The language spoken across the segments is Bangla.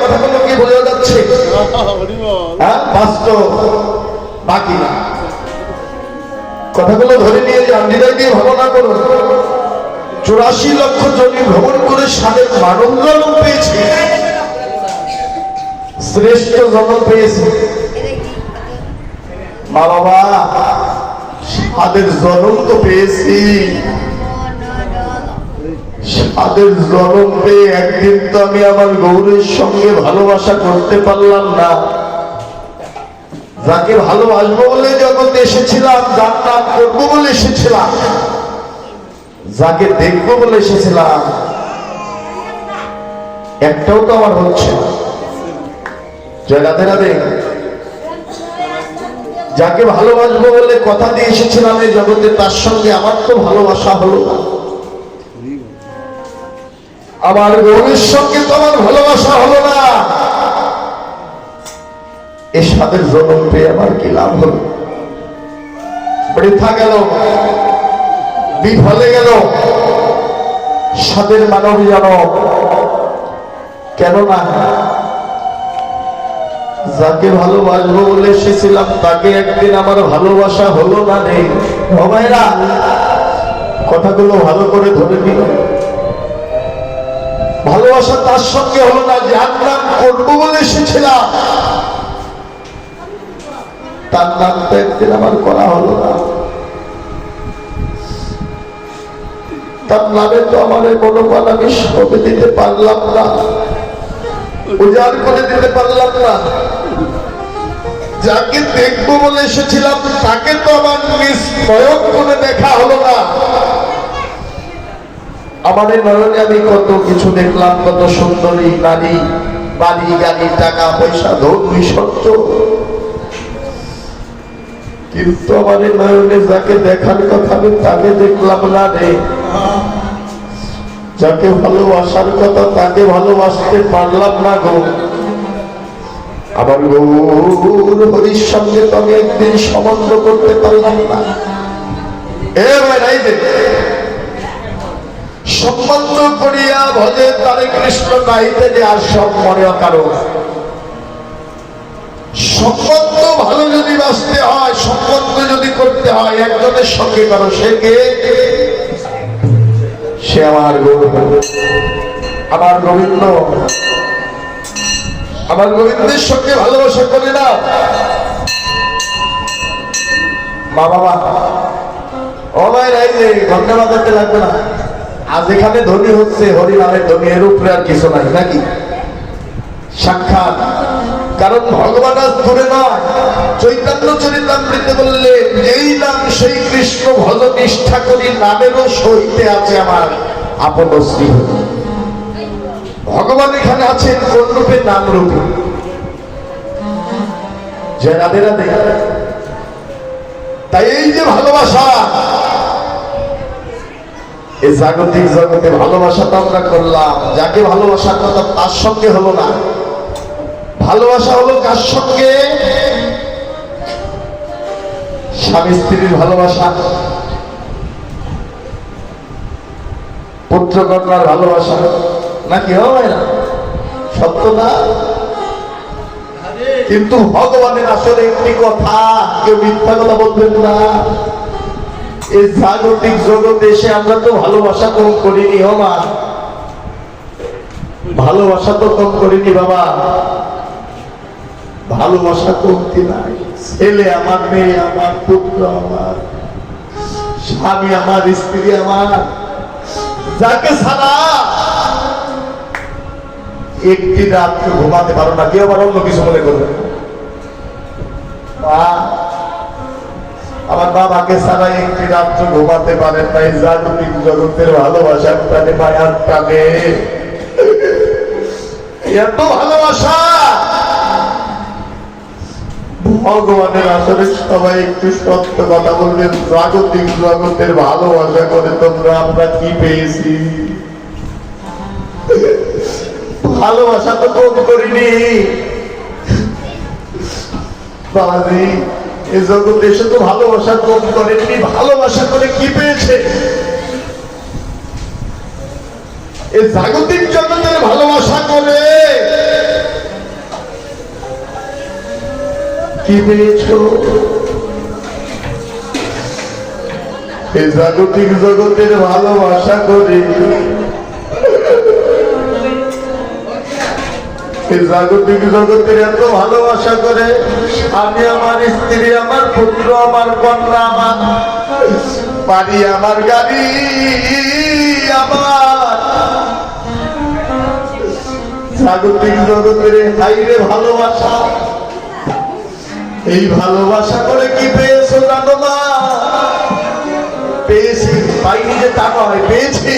কথাগুলো কি বোঝা যাচ্ছে? বাস্তব, বাকি না। কথাগুলো ধরে নিয়ে যান, হৃদয় দিয়ে ভাবনা করুন। 84 লক্ষ জমি ভ্রমণ করে স্বাদের মানব জন্ম পেয়েছে, শ্রেষ্ঠ জন্ম পেয়েছে। মা বাবা, স্বাদের জন্ম তো পেয়েছি, স্বাদের জন্ম পেয়ে একদিন তো আমি আমার গৌরের সঙ্গে ভালোবাসা করতে পারলাম না। যাকে ভালোবাসবো বলে জগতে এসেছিলাম, যার নাম করবো বলে এসেছিলাম, যাকে দেখবো বলে এসেছিলাম, একটাও তো আমার হচ্ছে না। জয় রাধে রাধে। যাকে ভালোবাসবো বলে কথা দিয়ে এসেছিলাম এই জগতে, তার সঙ্গে আমার তো ভালোবাসা হলো না। আমার গৌরের সঙ্গে তো আমার ভালোবাসা হলো না। এই স্বাদের জন্ম পেয়ে আমার কি লাভ হলো? বৃথা গেল, বিফলে গেল স্বাদের মানব জনম। কেননা যাকে ভালোবাসবো বলে এসেছিলাম, তাকে একদিন আমার ভালোবাসা হলো না। নেই ভাইরা, কথাগুলো ভালো করে ধরে নিল। ভালোবাসা তার সঙ্গে হলো না যার নাম করবো বলে এসেছিলাম, তার নাম তো একদিন আমার করা হলো না। তার নামে তো আমার মনোবল আমি সবে দিতে পারলাম না, উজাড় করে দিতে পারলাম না। যাকে দেখবো বলে এসেছিলাম, তাকে তো আমার নিজ নয়ন করে দেখা হলো না। আমাদের নয়নে আমি কত কিছু দেখলাম, কত সুন্দরী নারী, বাড়ি গাড়ি, টাকা পয়সা, ধন ঐশ্বর্য, কিন্তু আমাদের নয়নে যাকে দেখার কথা আমি তাকে দেখলাম না রে। যাকে ভালোবাসার কথা তাকে ভালোবাসতে পারলাম না গো। আমার গৌর হরির সঙ্গে তো আমি একদিন সম্বন্ধ করতে পারলাম না। সম্বন্ধ করিয়া ভজে তারে কৃষ্ণ গাইতে যে আর সব মনে কারো। সম্বন্ধ ভালো যদি বাঁচতে হয়, সম্বন্ধ যদি করতে হয় একজনের সঙ্গে করো, সে কে? সে আমার গৌর, আমার গোবিন্দ। আমার গোবিন্দের সঙ্গে ভালোবাসা করে না। মা বাবা, ও ভাই রাই যে ঘন্টা বাজাতে লাগবে না। আজ এখানে ধ্বনি হচ্ছে হরি নামের ধ্বনি, এর উপরে আর কিছু নাই নাকি? সাক্ষাৎ, কারণ ভগবান আজ দূরে নয়। চৈতন্য চরিতামৃতে বললে, যেই নাম সেই কৃষ্ণ ভজ নিষ্ঠা করি, নামেরও সহিতে আছে আমার আপন শ্রী। ভগবান এখানে আছেন কোন রূপে? নাম রূপে। জয় রাধে রাধে। তাই এই যে ভালোবাসা, এই জাগতিক জগতে ভালোবাসা তো আমরা করলাম, যাকে ভালোবাসার কথা তার সঙ্গে হলো না। ভালোবাসা হলো কার সঙ্গে? স্বামী স্ত্রীর ভালোবাসা, পুত্র কন্যার ভালোবাসা, নাকি হয় না? সত্য না? কিন্তু ভগবানের আসলে একটি কথা, কেউ মিথ্যা কথা বলবেন না। এই জাগতিক জগতে এসে আমরা তো ভালোবাসা কম করিনি। মা, ভালোবাসা তো কম করিনি বাবা, ভালোবাসা কমতি নাই। ছেলে আমার, মেয়ে আমার, পুত্র আমার, স্বামী আমার, স্ত্রী আমার, যাকে ছাড়া একটি রাত ঘুমাতে পারো না। কেউ আবার অন্য কিছু মনে করবে। আমার বাবাকে ছাড়া একটি রাত্র ঘুমাতে পারেন নাই। জাগতিক জগতের ভালোবাসার প্রাণে, মায়ার প্রাণে এত ভালোবাসা। ভগবানের আসলে সবাই একটু সত্য কথা বলবেন। জাগতিক জগতের ভালোবাসা করে তোমরা আমরা কি পেয়েছি? ভালোবাসা তো কম করিনি বাবাজি। এই জগৎ এসে তো ভালোবাসা কম করেননি। ভালোবাসা করে কি পেয়েছে? এই জাগতিক জগতের ভালোবাসা করে কি পেয়েছো? এই জাগতিক জগতের ভালোবাসা করে এই জাগতিক জগতের এত ভালোবাসা করে আমি আমার স্ত্রী, আমার পুত্র, আমার কন্যা, আমার বাড়ি, আমার গাড়ি, আমার জাগতিক জগতের হাইরে ভালোবাসা। এই ভালোবাসা করে কি পেয়েছো জানো না? পেয়েছি, পাইনি যে তা নয়, পেয়েছি।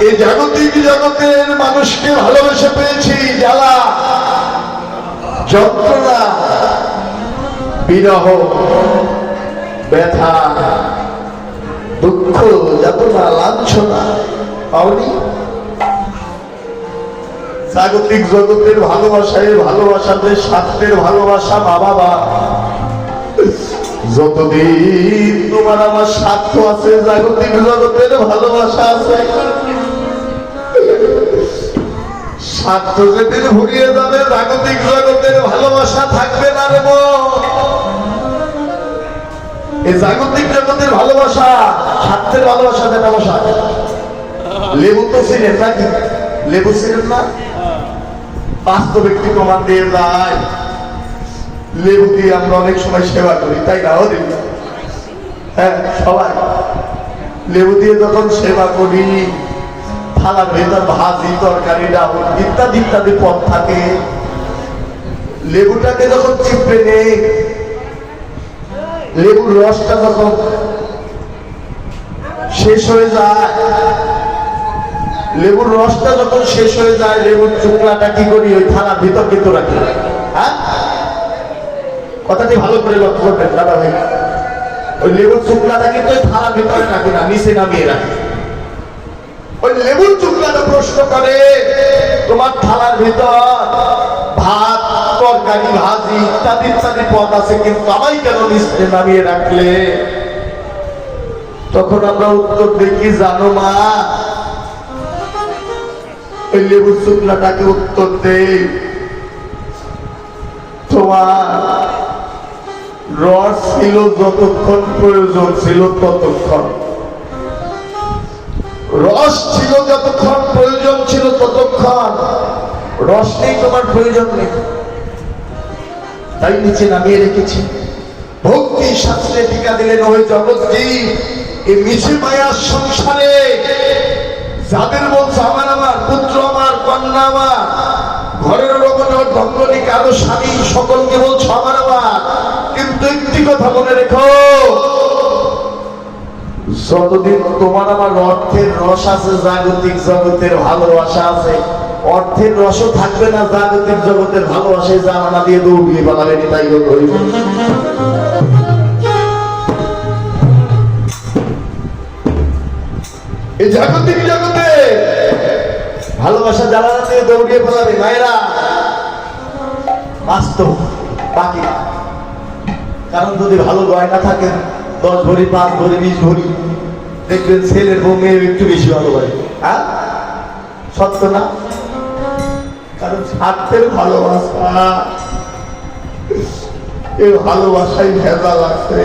এই জাগতিক জগতের মানুষকে ভালোবেসে পেয়েছি। জ্বালা, যন্ত্রণা, বিরহ, ব্যথা, দুঃখ, যাতনা, লাঞ্ছনা পাওনি? জাগতিক জগতের ভালোবাসায় ভালোবাসাতে স্বার্থের ভালোবাসা। মা বাবা, যতদিন তোমার আমার স্বার্থ আছে জাগতিক জগতের ভালোবাসা আছে। স্বার্থ যেদিন ভুলিয়ে যাবে জাগতিক জগতের ভালোবাসা থাকবে না রে বোন। এই জাগতিক জগতের ভালোবাসা স্বার্থের ভালোবাসা যেটা বসা। লেবু তো ছিলেন নাকি? লেবু ছিলেন না? বাস্তব ব্যক্তি প্রমাণ দিয়ে যায়। লেবু দিয়ে আমরা অনেক সময় সেবা করি, তাই না? হ্যাঁ, সবাই লেবু দিয়ে যখন সেবা করি, থালার ভেতর ভাজি, তরকারি, ডাউল ইত্যাদি ইত্যাদি পদ থাকে। লেবুটাকে যখন চিপড়ে নেই, লেবুর রসটা যখন শেষ হয়ে যায়, লেবুর রসটা যখন শেষ হয়ে যায়, লেবুর চুকলাটা কি করি? ওই থালার ভিতর কিন্তু রাখি। হ্যাঁ, কথাটি ভালো করে লক্ষ্য করবেন দাদা ভাই। ওই লেবুর চুকলাটা কিন্তু ওই থালার ভিতরে রাখি না, নিচে নামিয়ে রাখি। ওই লেবুর চুকলাটা প্রশ্ন করে, তোমার থালার ভিতর ভাত, তরকারি, ভাজি ইত্যাদি ইত্যাদি পদ আছে, কিন্তু আমায় কেন নিচে নামিয়ে রাখলে? তখন আমরা উত্তর দেখি, জানো মা, ওই লেবুর চুকলাটাকে উত্তর দেই, তোমার রস ছিল যতক্ষণ প্রয়োজন ছিল ততক্ষণ, রস ছিল যতক্ষণ প্রয়োজন ছিল ততক্ষণ, রস নেই, তোমার প্রয়োজন নেই, তাই নিচে নামিয়ে রেখেছি। ভক্তি শাস্ত্রে টিকা দিলেন, ওই জগৎজীব এই মিছে মায়ার সংসারে যাদের বলছে আমার আমার পুত্র, আমার কন্যা, আমার ঘরের রমণীর ধঙ্গনি, কারো স্বামী, সকলকে বলছো আমার আমার, কিন্তু একটি কথা মনে রেখো, যতদিন তোমার আমার অর্থের রস আছে, জাগতিক জগতের ভালোবাসা আছে, অর্থের রসও থাকবে না, জাগতিক জগতের ভালোবাসায় জানানা দিয়ে দৌড়িয়ে পালাবেন। তাই এই জাগতিক জগতে ভালোবাসা জানানা দিয়ে দৌড়িয়ে পালাবে মায়েরা, বাস্তব বাকি। কারণ যদি ভালো গয়না থাকে 10 ভরি, 5 ভরি, 20 ভরি, দেখবেন ছেলের বউ মেয়ে একটু বেশি ভালোবাসে। হ্যাঁ, সত্য না? কারণ স্বার্থের ভালোবাসা, এই ভালোবাসায় ভেজাল আছে।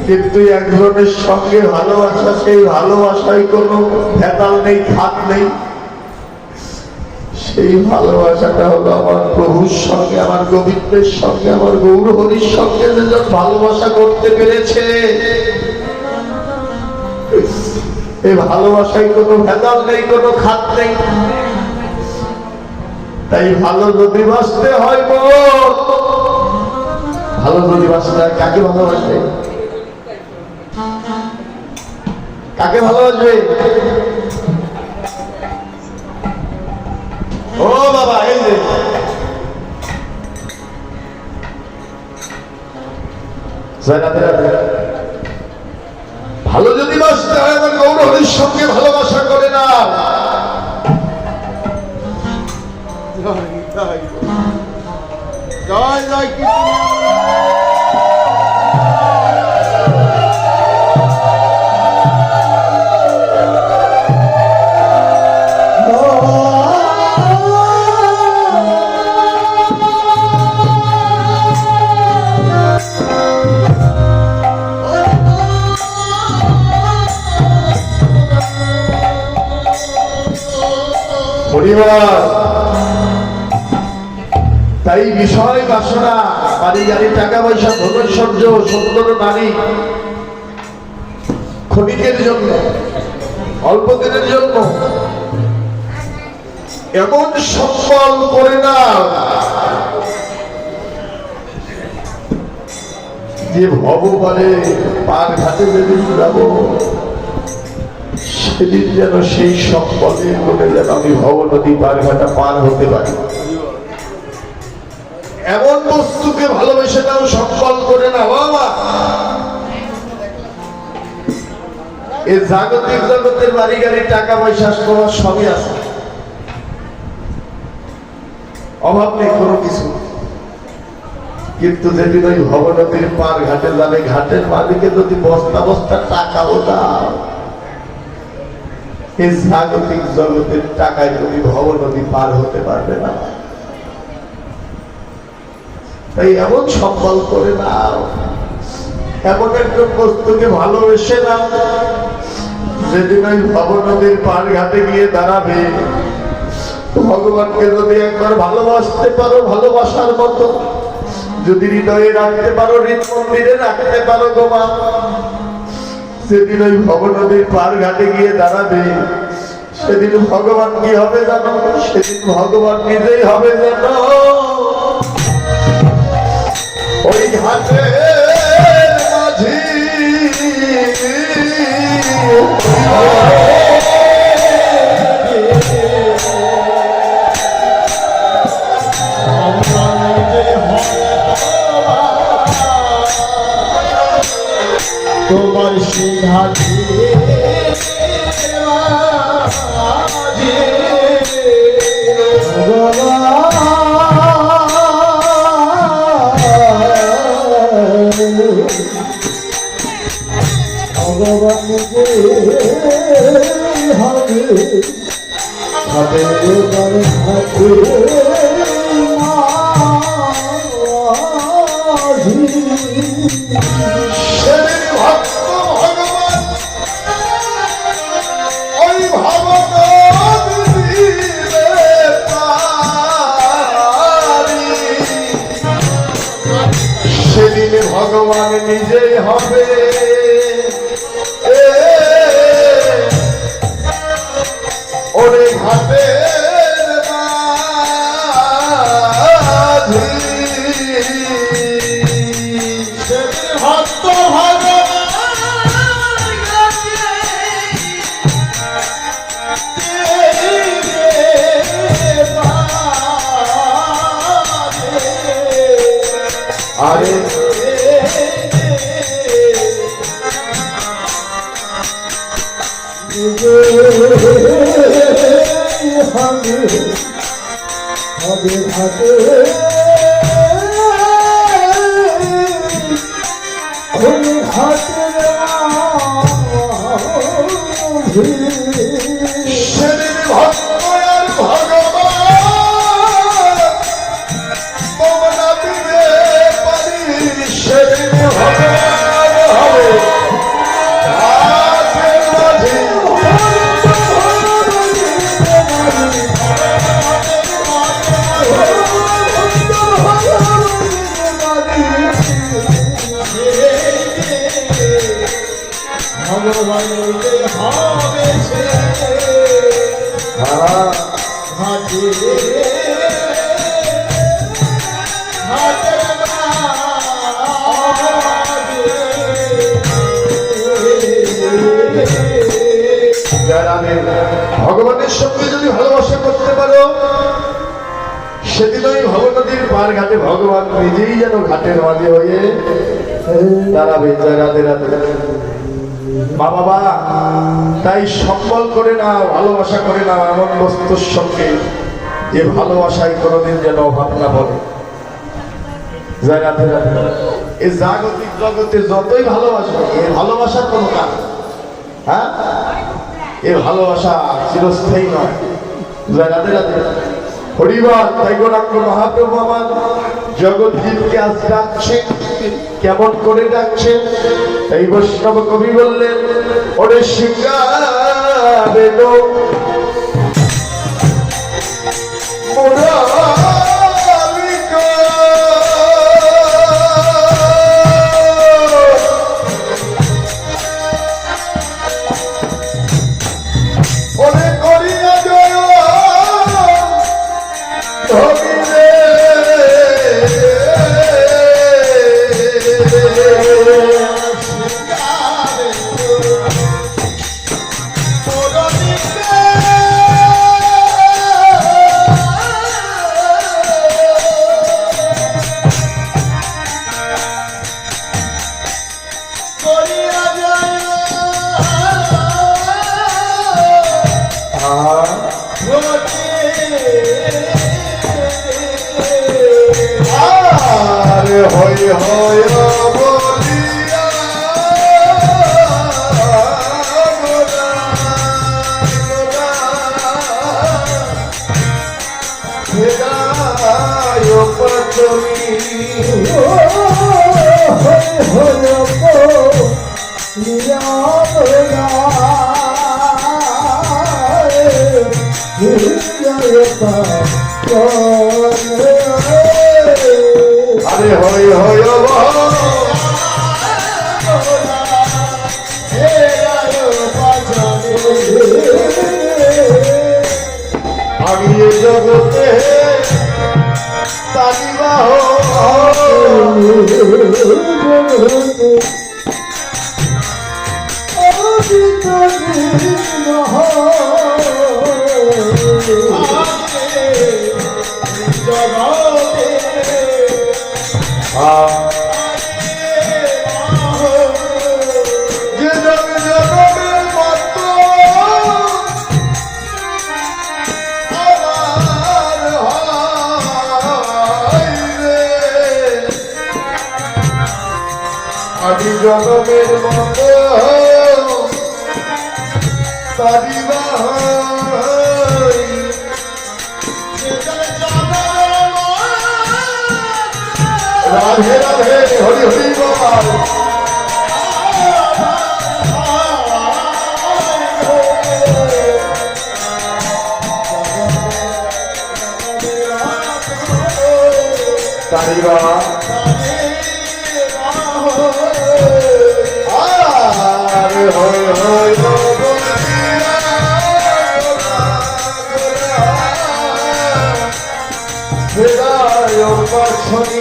কিন্তু একজনের সঙ্গে ভালোবাসা, সেই ভালোবাসায় কোনো ভেজাল নেই, খাত নেই। সেই ভালোবাসাটা হলো আমার প্রভুর সঙ্গে, আমার গোবিন্দের সঙ্গে, আমার গৌর হরির সঙ্গে যেজন ভালোবাসা করতে পেরেছে, এই ভালোবাসায় কোনো ভেজাল নেই, কোনো খাত নেই। তাই ভালো যদি বাঁচতে হয়, ভালো যদি বাঁচতে হয়, কাকে ভালোবাসবে? কাকে ভালোবাসবে? ও বাবা, এই যে ভালো যদি বাঁচতে হয়, আমার গৌর হরির সঙ্গে ভালোবাসা করে না। জয় জয় কৃষ্ণ। হরিবার তাই বিষয় বাসনা বাড়ি গাড়ি টাকা পয়সা ধনৈশ্বর্য সুন্দর নারী ক্ষণিকের জন্য অল্প দিনের জন্য এমন সম্বল করে না যে ভগবানে পার ঘাটে যেদিন যাব সেদিন যেন সেই সম্বলের মনে যেন আমি ভবনদী পার ঘাটা পার হতে পারি। এমন বস্তুকে ভালোবেসে নাও সম্বল করে না বাবা। এই জাগতিক জগতের বাড়ি গাড়ি টাকা পয়সা তোমার সবই আছে, অভাব নেই কোনো কিছু, কিন্তু যেদিন ওই ভবনদীর পার ঘাটে যাবে ঘাটের মালিকে যদি বস্তা বস্তা টাকাও দাও এই জাগতিক জগতের টাকায় তুমি ভবনদী পার হতে পারবে না। তাই এমন সম্বল করে নাও, এমন একটা বস্তুকে ভালোবেসে নাও যেদিন ওই ভবনদীর পার ঘাটে গিয়ে দাঁড়াবে ভগবানকে যদি একবার ভালোবাসতে পারো ভালোবাসার মতো যদি হৃদয়ে রাখতে পারো হৃদ মন্দিরে রাখতে পারো গোমা, সেদিন ওই ভবনদীর পার ঘাটে গিয়ে দাঁড়াবে সেদিন ভগবান কি হবে জানো? সেদিন ভগবান নিজেই হবে জানো। ওই ঘাটে মাঝি তোমার সিংহাসে ভগবান যে হবে হাতে হাতে সেদিন ভক্ত ভগবান ওই ভবনদীরে পারি, সেদিন ভগবান নিজেই হবে ওরে ঘাটের মাঝি। ভক্ত আরে হবে হাতে সেদিন ভক্ত আর ভগবান তোমরা দিতে পারি, সেদিন ভগবান হবে ঘাটের মাঝি। ভগবান হবে সে ঘাটে ভগবানের সঙ্গে যদি ভালোবাসা করতে পারো সেদিন ওই ভবনদীর পার ঘাটে ভগবান নিজেই যেন ঘাটের মাঝে হয়ে দাঁড়াবে। রাধে রাধে মা বাবা, তাই সম্বল করে না ভালোবাসা করে না এমন বস্তুর সঙ্গে যে ভালোবাসায় কোনোদিন যেন অভাব না বলে। রাধে রাধে। এই জাগতিক জগতে যতই ভালোবাসা এই ভালোবাসার কোনো কাজ, হ্যাঁ এ ভালোবাসা চিরস্থায়ী নয়। রাধে রাধে হরিবার। তাই গোরাঙ্গ মহাপ্রভু আমার জগৎজীবকে আজ ডাকছে, কেমন করে ডাকছে? তাই বৈষ্ণব কবি বললেন ওরে শিকারে আরে হই হই আমি এ জগতে তালিবা যে জগ জগমের মতো আমার হয় রে আদি জগমের মতো তারিবা রাধে রাধে হরি হরি বল তারিবা আরে হই হই হৃদয় পাছনি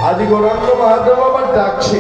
আদি গৌরাঙ্গ মহাদেব আবার ডাকছে